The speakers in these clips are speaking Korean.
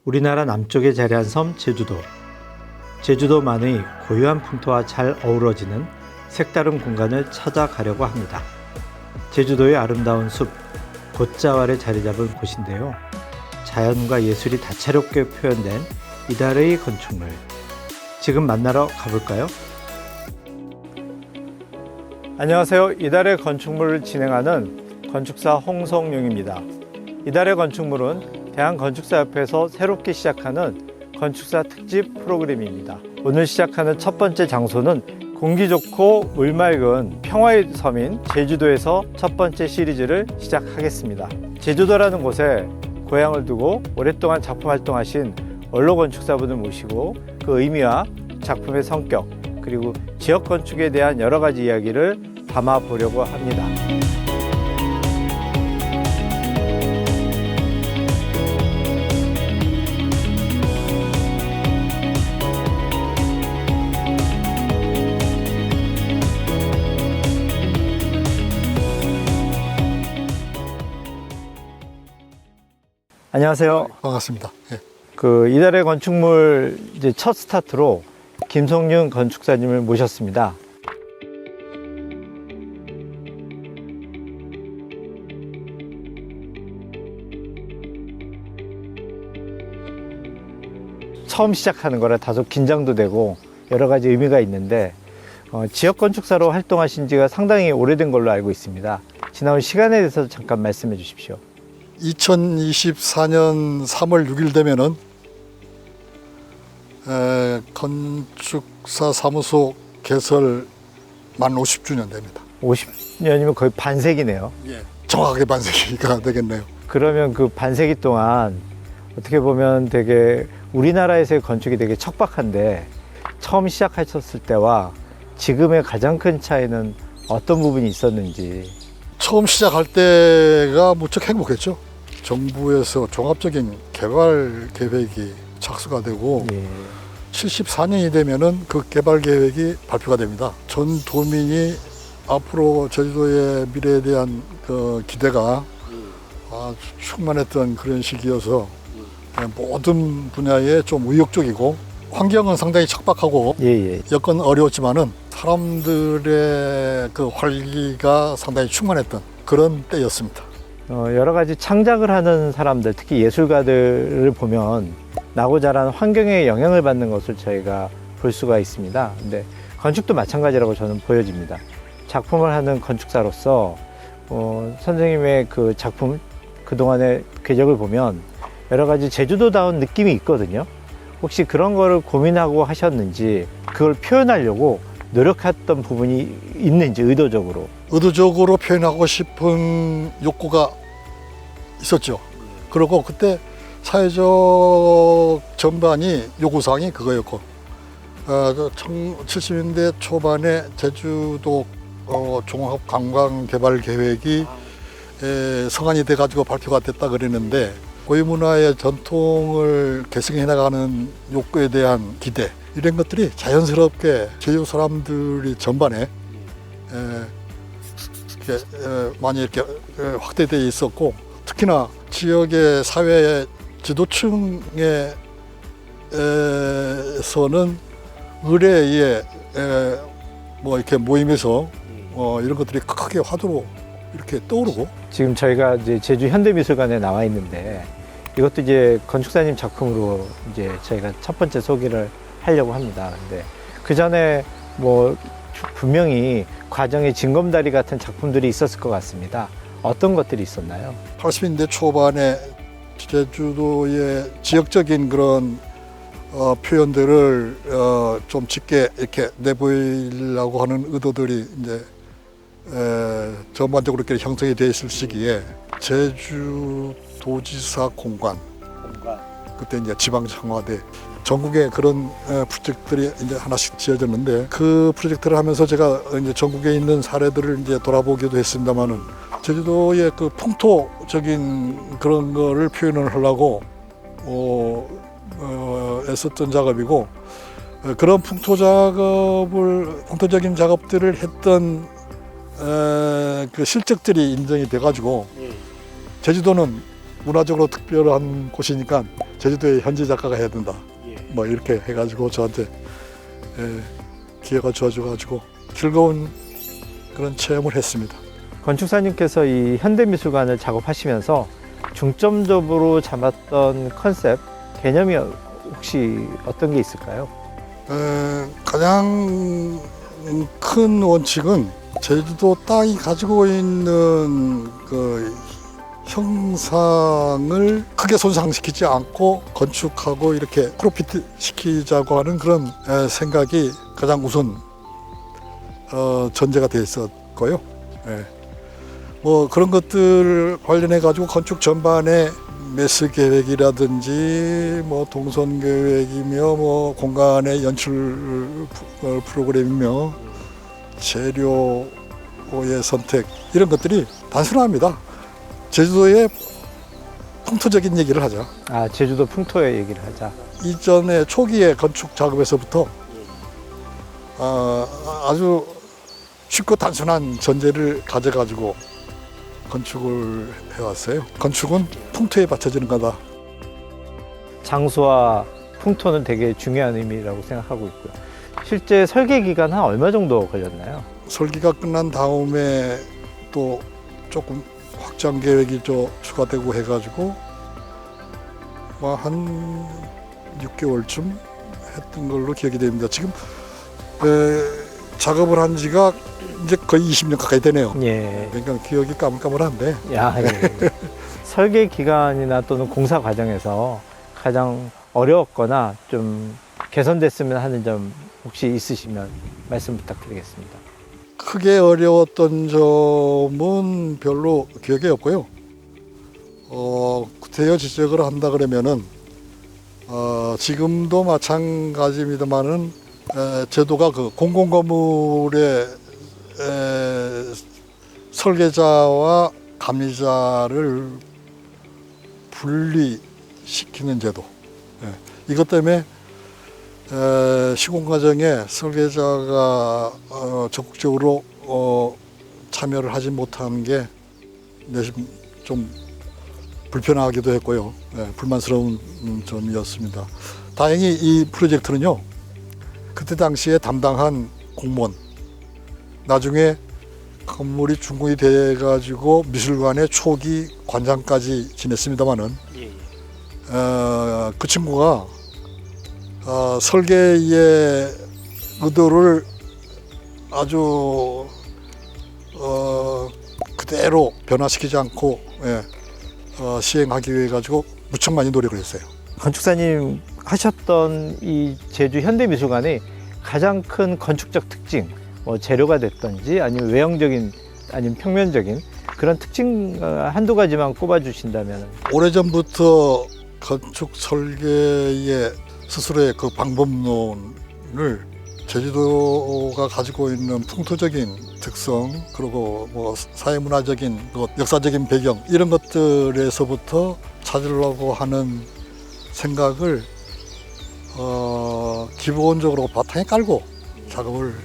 우리나라 남쪽에 자리한 섬 제주도. 제주도만의 고유한 풍토와 잘 어우러지는 색다른 공간을 찾아가려고 합니다. 제주도의 아름다운 숲, 곶자왈에 자리 잡은 곳인데요. 자연과 예술이 다채롭게 표현된 이달의 건축물. 지금 만나러 가볼까요? 안녕하세요. 이달의 건축물을 진행하는 건축사 홍성용입니다. 이달의 건축물은 대한건축사협회에서 새롭게 시작하는 건축사 특집 프로그램입니다. 오늘 시작하는 첫 번째 장소는 공기 좋고 물 맑은 평화의 섬인 제주도에서 첫 번째 시리즈를 시작하겠습니다. 제주도라는 곳에 고향을 두고 오랫동안 작품 활동하신 원로 건축사분을 모시고 그 의미와 작품의 성격, 그리고 지역 건축에 대한 여러 가지 이야기를 담아보려고 합니다. 안녕하세요. 반갑습니다. 예. 이달의 건축물 이제 첫 스타트로 김성윤 건축사님을 모셨습니다. 처음 시작하는 거라 다소 긴장도 되고 여러 가지 의미가 있는데 지역 건축사로 활동하신 지가 상당히 오래된 걸로 알고 있습니다. 지나온 시간에 대해서 잠깐 말씀해 주십시오. 2024년 3월 6일 되면은 건축사 사무소 개설 만 50주년 됩니다. 50년이면 거의 반세기네요. 정확하게 반세기가 되겠네요. 그러면 그 반세기 동안 어떻게 보면 되게 우리나라에서의 건축이 되게 척박한데 처음 시작하셨을 때와 지금의 가장 큰 차이는 어떤 부분이 있었는지. 처음 시작할 때가 무척 행복했죠. 정부에서 종합적인 개발 계획이 착수가 되고 74년이 되면은 그 개발 계획이 발표가 됩니다. 전 도민이 앞으로 제주도의 미래에 대한 그 기대가 아주 충만했던 그런 시기여서 모든 분야에 좀 의욕적이고 환경은 상당히 척박하고 여건 어려웠지만은 사람들의 그 활기가 상당히 충만했던 그런 때였습니다. 여러 가지 창작을 하는 사람들, 특히 예술가들을 보면 나고 자란 환경에 영향을 받는 것을 저희가 볼 수가 있습니다. 근데 건축도 마찬가지라고 저는 보여집니다. 작품을 하는 건축사로서 선생님의 그 작품 그동안의 궤적을 보면 여러 가지 제주도다운 느낌이 있거든요. 혹시 그런 거를 고민하고 하셨는지, 그걸 표현하려고 노력했던 부분이 있는지 의도적으로. 의도적으로 표현하고 싶은 욕구가 있었죠. 그리고 그때 사회적 전반이 요구사항이 그거였고 70년대 초반에 제주도 종합관광개발계획이 성안이 돼가지고 발표가 됐다 그랬는데 고유문화의 전통을 개성해 나가는 욕구에 대한 기대 이런 것들이 자연스럽게 제주 사람들이 전반에 많이 이렇게 확대되어 있었고 특히나 지역의 사회 지도층에서는 의뢰에 뭐 이렇게 모임에서 이런 것들이 크게 화두로 이렇게 떠오르고 지금 저희가 이제 제주 현대미술관에 나와 있는데 이것도 이제 건축사님 작품으로 이제 저희가 첫 번째 소개를 하려고 합니다. 근데 그 전에 뭐 분명히 과정의 징검다리 같은 작품들이 있었을 것 같습니다. 어떤 것들이 있었나요? 80년대 초반에 제주도의 지역적인 그런 표현들을 좀 짙게 이렇게 내보이려고 하는 의도들이 이제 전반적으로 이렇게 형성이 되어 있을 시기에 제주도지사 공관 그때 이제 지방청와대 전국에 그런 프로젝트들이 이제 하나씩 지어졌는데 그 프로젝트를 하면서 제가 이제 전국에 있는 사례들을 이제 돌아보기도 했습니다만은 제주도의 그 풍토적인 그런 거를 표현을 하려고 애썼던 작업이고 그런 풍토적인 작업들을 했던 그 실적들이 인정이 돼가지고 제주도는 문화적으로 특별한 곳이니까 제주도의 현지 작가가 해야 된다. 예. 뭐 이렇게 해가지고 저한테 기회가 주어져가지고 즐거운 그런 체험을 했습니다. 건축사님께서 이 현대미술관을 작업하시면서 중점적으로 잡았던 컨셉, 개념이 혹시 어떤 게 있을까요? 가장 큰 원칙은 제주도 땅이 가지고 있는 그 형상을 크게 손상시키지 않고 건축하고 이렇게 프로피트 시키자고 하는 그런 생각이 가장 우선 전제가 돼 있었고요. 뭐 그런 것들 관련해 가지고 건축 전반에 매스 계획이라든지 뭐 동선 계획이며 뭐 공간의 연출 프로그램이며 재료의 선택 이런 것들이 단순합니다. 제주도의 풍토적인 얘기를 하자. 아, 제주도 풍토의 얘기를 하자. 이전에 초기의 건축 작업에서부터 아주 쉽고 단순한 전제를 가져가지고 건축을 해왔어요. 건축은 풍토에 받쳐지는 거다. 장소와 풍토는 되게 중요한 의미라고 생각하고 있고요. 실제 설계 기간 한 얼마 정도 걸렸나요? 설계가 끝난 다음에 또 조금 확장 계획이 추가되고 해가지고 한 6개월쯤 했던 걸로 기억이 됩니다. 지금 작업을 한 지가 이제 거의 20년 가까이 되네요. 예. 그러니까 기억이 까물까물한데. 야, 예. 설계 기간이나 또는 공사 과정에서 가장 어려웠거나 좀 개선됐으면 하는 점 혹시 있으시면 말씀 부탁드리겠습니다. 크게 어려웠던 점은 별로 기억이 없고요. 구태여 지적을 한다 그러면은 지금도 마찬가지입니다만은 제도가 그 공공건물의 설계자와 감리자를 분리시키는 제도. 이것 때문에 시공 과정에 설계자가 적극적으로 참여를 하지 못한 게 내심 좀 불편하기도 했고요. 불만스러운 점이었습니다. 다행히 이 프로젝트는요, 그때 당시에 담당한 공무원, 나중에 건물이 준공이 돼가지고 미술관의 초기 관장까지 지냈습니다마는 그 친구가 설계의 의도를 아주 그대로 변화시키지 않고 시행하기 위해 가지고 무척 많이 노력을 했어요. 건축사님 하셨던 이 제주 현대미술관의 가장 큰 건축적 특징, 뭐 재료가 됐던지 아니면 외형적인 아니면 평면적인 그런 특징 한두 가지만 꼽아주신다면. 오래전부터 건축 설계의 스스로의 그 방법론을 제주도가 가지고 있는 풍토적인 특성, 그리고 뭐 사회문화적인, 역사적인 배경 이런 것들에서부터 찾으려고 하는 생각을 기본적으로 바탕에 깔고 작업을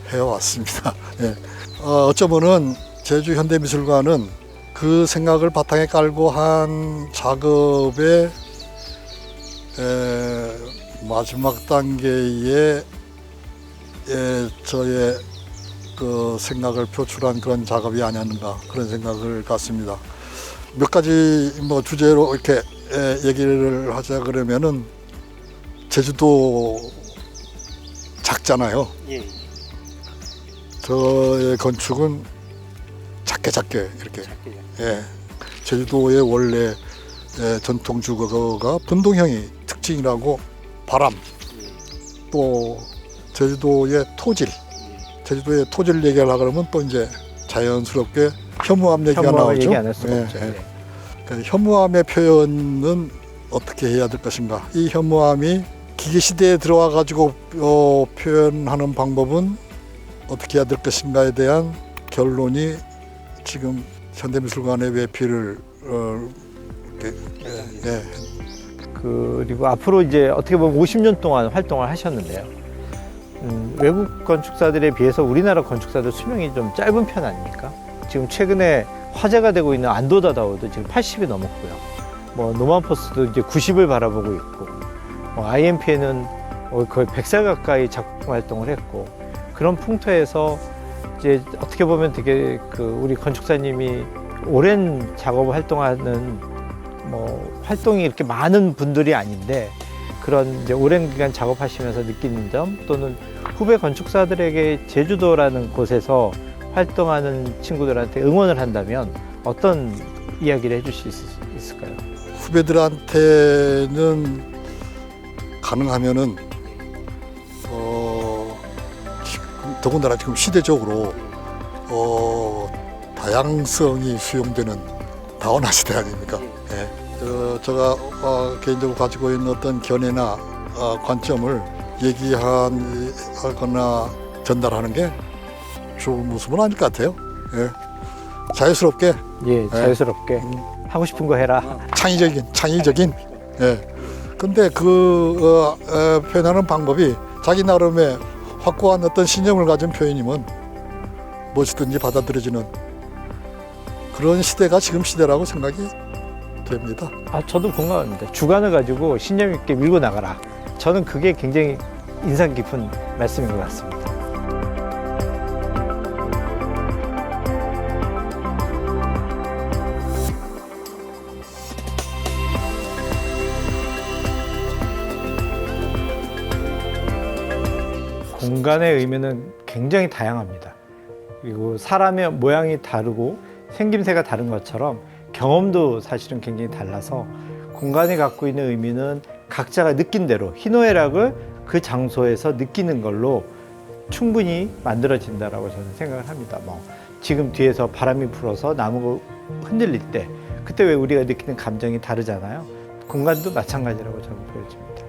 해왔습니다. 예. 어쩌면은 제주 현대미술관은 그 생각을 바탕에 깔고 한 작업의 마지막 단계에 저의 그 생각을 표출한 그런 작업이 아니었는가 그런 생각을 갖습니다. 몇 가지 뭐 주제로 이렇게 얘기를 하자 그러면은 제주도 작잖아요. 예. 저의 건축은 작게 이렇게. 예. 제주도의 원래 전통 주거가 분동형이 특징이라고 바람, 또 제주도의 토질, 제주도의 토질 얘기하려고 그러면 또 이제 자연스럽게 혐오함 얘기가 나오죠. 얘기 안 할 수가 없죠. 그 혐오함의 표현은 어떻게 해야 될 것인가? 이 혐오함이 기계 시대에 들어와 가지고 표현하는 방법은 어떻게 해야 될 것인가에 대한 결론이 지금 현대미술관의 외피를 그리고 앞으로 이제 어떻게 보면 50년 동안 활동을 하셨는데요. 외국 건축사들에 비해서 우리나라 건축사들 수명이 좀 짧은 편 아닙니까? 지금 최근에 화제가 되고 있는 안도다다오도 지금 80이 넘었고요. 뭐 노만포스도 이제 90을 바라보고 있고, IMP에는 거의 100살 가까이 작품 활동을 했고, 그런 풍토에서 이제 어떻게 보면 되게 우리 건축사님이 오랜 작업 활동하는 활동이 이렇게 많은 분들이 아닌데, 그런 이제 오랜 기간 작업하시면서 느끼는 점, 또는 후배 건축사들에게 제주도라는 곳에서 활동하는 친구들한테 응원을 한다면 어떤 이야기를 해주실 수 있을까요? 후배들한테는 가능하면은 더군다나 지금 시대적으로 다양성이 수용되는 다원화 시대 아닙니까? 예. 제가 개인적으로 가지고 있는 어떤 견해나 관점을 얘기하거나 전달하는 게 좋은 모습은 아닐 것 같아요. 예. 자유스럽게. 예, 자유스럽게 하고 싶은 거 해라. 창의적인. 예. 근데 표현하는 방법이 자기 나름의 확고한 어떤 신념을 가진 표현이면 무엇이든지 받아들여지는 그런 시대가 지금 시대라고 생각이 됩니다. 저도 공감합니다. 주관을 가지고 신념 있게 밀고 나가라. 저는 그게 굉장히 인상 깊은 말씀인 것 같습니다. 공간의 의미는 굉장히 다양합니다. 그리고 사람의 모양이 다르고 생김새가 다른 것처럼 경험도 사실은 굉장히 달라서 공간이 갖고 있는 의미는 각자가 느낀 대로 희노애락을 그 장소에서 느끼는 걸로 충분히 만들어진다라고 저는 생각을 합니다. 지금 뒤에서 바람이 불어서 나무가 흔들릴 때 그때 왜 우리가 느끼는 감정이 다르잖아요. 공간도 마찬가지라고 저는 보여집니다.